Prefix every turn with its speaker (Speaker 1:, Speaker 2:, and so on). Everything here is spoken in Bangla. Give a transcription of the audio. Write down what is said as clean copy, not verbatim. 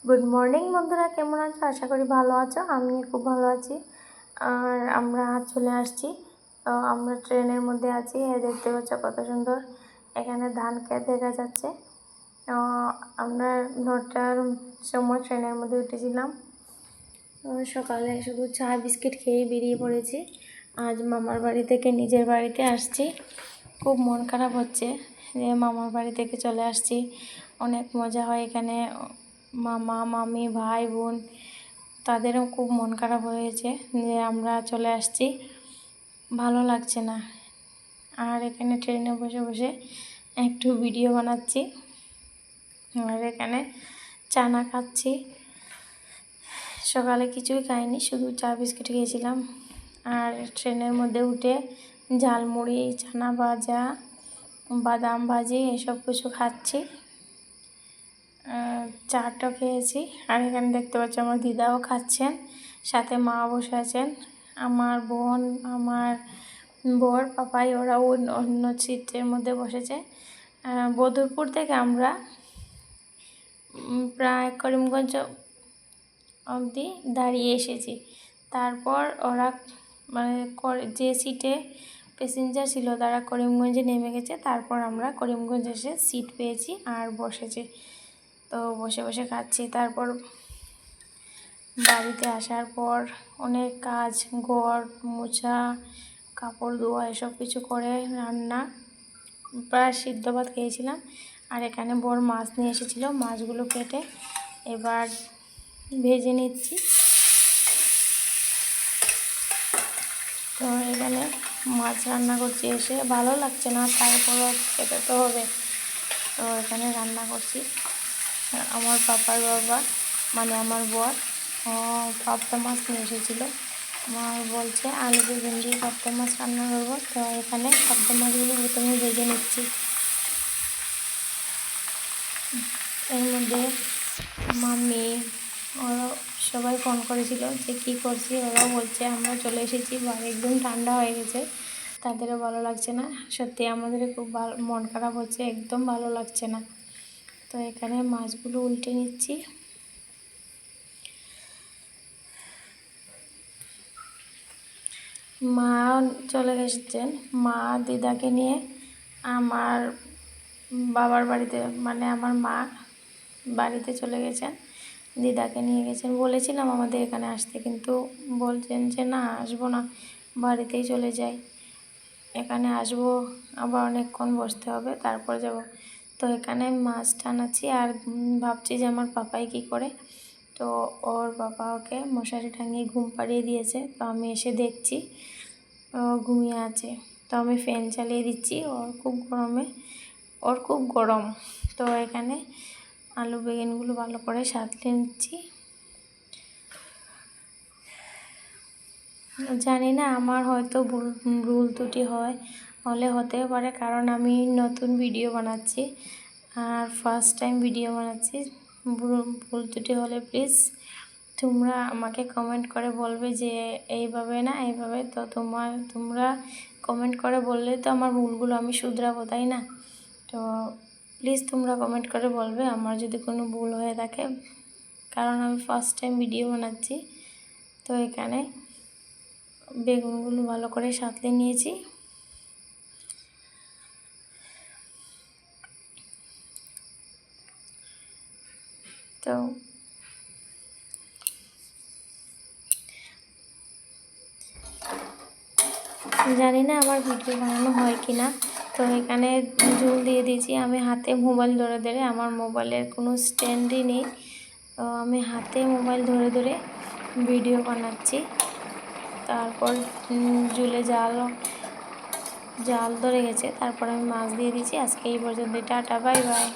Speaker 1: গুড মর্নিং বন্ধুরা, কেমন আছো? আশা করি ভালো আছো। আমি খুব ভালো আছি। আর আমরা চলে আসছি। তো আমরা ট্রেনের মধ্যে আছি। দেখতে পাচ্ছ কত সুন্দর এখানে ধান ক্ষেত দেখা যাচ্ছে। আমরা 9টার সময় ট্রেনের মধ্যে উঠেছিলাম। সকালে শুধু চা বিস্কিট খেয়ে বেরিয়ে পড়েছি। আজ মামার বাড়ি থেকে নিজের বাড়িতে আসছি। খুব মন খারাপ হচ্ছে যে মামার বাড়ি থেকে চলে আসছি। অনেক মজা হয় এখানে। মামা মামি ভাই বোন তাদেরও খুব মন খারাপ হয়েছে যে আমরা চলে আসছি, ভালো লাগছে না। আর এখানে ট্রেনে বসে বসে একটু ভিডিও বানাচ্ছি। আর এখানে চানা খাচ্ছি। সকালে কিছুই খাইনি, শুধু চা বিস্কিট খেয়েছিলাম। আর ট্রেনের মধ্যে উঠে ঝালমুড়ি, চানা ভাজা, বাদাম ভাজি এসব কিছু খাচ্ছি। চাটা খেয়েছি। আর এখানে দেখতে পাচ্ছি আমার দিদাও খাচ্ছেন, সাথে মা বসে আছেন। আমার বোন, আমার বর, পাপাই ওরাও অন্য সিটের মধ্যে বসেছে। বদরপুর থেকে আমরা প্রায় করিমগঞ্জ অবধি দাঁড়িয়ে এসেছি। তারপর ওরা যে সিটে প্যাসেঞ্জার ছিল তারা করিমগঞ্জে নেমে গেছে। তারপর আমরা করিমগঞ্জ এসে সিট পেয়েছি আর বসেছি। তো বসে বসে খাচ্ছি। তারপর বাড়িতে আসার পর অনেক কাজ, ঘর মোছা, কাপড় ধোয়া এসব কিছু করে রান্না, প্রায় সিদ্ধ ভাত খেয়েছিলাম। আর এখানে বড় মাছ নিয়ে এসেছিল, মাছগুলো কেটে এবার ভেজে নিচ্ছি। তো এখানে মাছ রান্না করছি, এসে ভালো লাগছে না, তারপরও খেতে তো হবে। তো এখানে রান্না করছি। আমার পাপার বাবা মানে আমার বর পাবদা মাছ নিয়ে এসেছিলো। আমার বলছে আলু বেগুন দিয়ে পাবদা মাছ রান্না করবো। তো এখানে পাবদা মাছগুলো প্রথমে ভেজে নিচ্ছি। এর মধ্যে মাম্মি ওরা সবাই ফোন করেছিল যে কী করছি। ওরাও বলছে আমরা চলে এসেছি, বাড়ি একদম ঠান্ডা হয়ে গেছে, তাদেরও ভালো লাগছে না। সত্যি আমাদের খুব ভালো মন খারাপ হচ্ছে, একদম ভালো লাগছে না। তো এখানে মাছগুলো উল্টে নিচ্ছি। মা চলে গেছেন, মা দিদাকে নিয়ে আমার বাবার বাড়িতে মানে আমার মা বাড়িতে চলে গেছেন, দিদাকে নিয়ে গেছেন। বলেছিলাম আমাদের এখানে আসতে, কিন্তু বলছেন যে না আসবো না, বাড়িতেই চলে যাই। এখানে আসবো আবার অনেকক্ষণ বসতে হবে, তারপর যাব। তো এখানে মাছ টানাচ্ছি আর ভাবছি যে আমার পাপাই কী করে। তো ওর বাবা ওকে মশারি টাঙিয়ে ঘুম পাড়িয়ে দিয়েছে। তো আমি এসে দেখছি ও ঘুমিয়ে আছে। তো আমি ফ্যান চালিয়ে দিচ্ছি, ওর খুব গরম। তো এখানে আলু বেগুনগুলো ভালো করে সাঁতলে নিচ্ছি। জানি না, আমার হয়তো ভুল ত্রুটি হলে হতে পারে, কারণ আমি নতুন ভিডিও বানাচ্ছি আর ফার্স্ট টাইম ভিডিও বানাচ্ছি। ভুল ত্রুটি হলে প্লিজ তোমরা আমাকে কমেন্ট করে বলবে যে এইভাবে না এইভাবে। তো তোমরা কমেন্ট করে বললে তো আমার ভুলগুলো আমি শুধরাবো, তাই না? তো প্লিজ তোমরা কমেন্ট করে বলবে আমার যদি কোনো ভুল হয়ে থাকে, কারণ আমি ফার্স্ট টাইম ভিডিও বানাচ্ছি। তো এখানে বেগুনগুলো ভালো করে সাঁতলে নিয়েছি। তো জানি না আমার ভিডিও বানানো হয় কি না। তো এখানে ঝোল দিয়ে দিয়েছি। আমি হাতে মোবাইল ধরে ধরে, আমার মোবাইলের কোনো স্ট্যান্ডই নেই, তো আমি হাতে মোবাইল ধরে ধরে ভিডিও বানাচ্ছি। তারপর ঝুলে জাল ধরে গেছে, তারপর আমি মাছ দিয়ে দিয়েছি। আজকে এই পর্যন্ত, টাটা, বাই বাই।